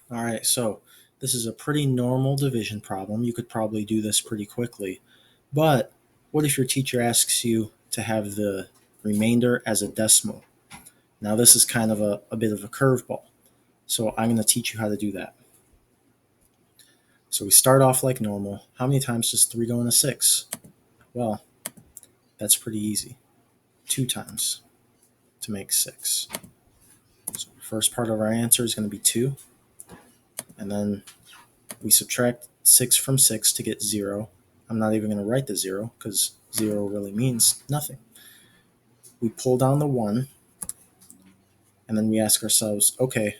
All right, so this is a pretty normal division problem. You could probably do this pretty quickly. But what if your teacher asks you to have the remainder as a decimal? Now, this is kind of a bit of a curveball. So I'm going to teach you how to do that. So we start off like normal. How many times does 3 go into 6? Well, that's pretty easy. 2 times to make 6. So the first part of our answer is going to be 2. And then we subtract 6 from 6 to get 0. I'm not even going to write the 0 because 0 really means nothing. We pull down the 1, and then we ask ourselves, okay,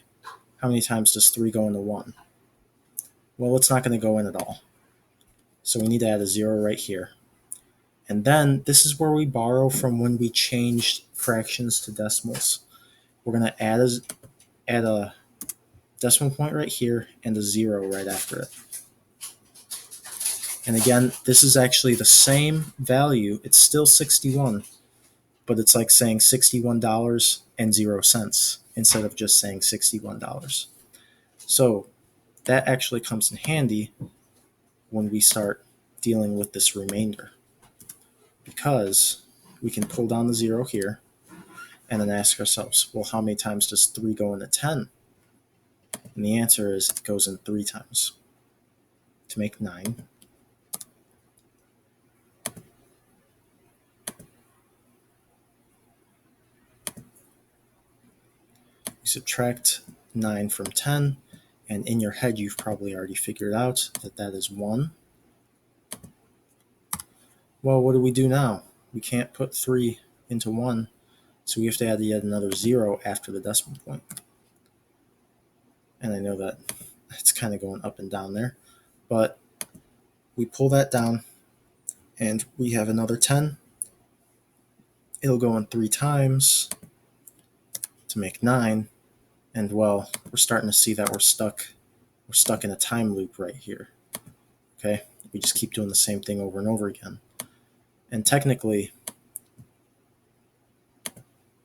how many times does 3 go into 1? Well, it's not going to go in at all. So we need to add a 0 right here. And then this is where we borrow from when we changed fractions to decimals. We're going to add a decimal point right here and a 0 right after it. And again, this is actually the same value. It's still 61, but it's like saying $61.00 instead of just saying $61. So that actually comes in handy when we start dealing with this remainder, because we can pull down the 0 here and then ask ourselves, well, how many times does 3 go into 10? And the answer is it goes in 3 times to make 9. You subtract 9 from 10, and in your head you've probably already figured out that that is 1. Well, what do we do now? We can't put 3 into 1, so we have to add yet another 0 after the decimal point. And I know that it's kind of going up and down there, but we pull that down and we have another 10. It'll go in 3 times to make 9. And well, we're starting to see that we're stuck in a time loop right here. Okay? We just keep doing the same thing over and over again. And technically,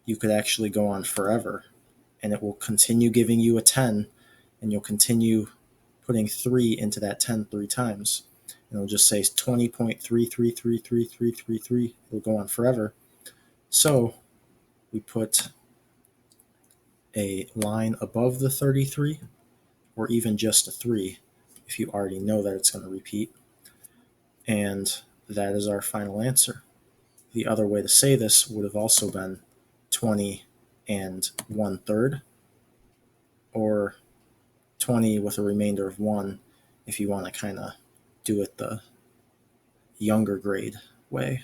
you could actually go on forever, and it will continue giving you a 10, and you'll continue putting 3 into that 10 3 times. And it'll just say 20.33333333. It'll go on forever. So we put a line above the 33, or even just a 3 if you already know that it's going to repeat. And that is our final answer. The other way to say this would have also been 20 and 1/3, or 20 with a remainder of 1 if you want to kind of do it the younger grade way.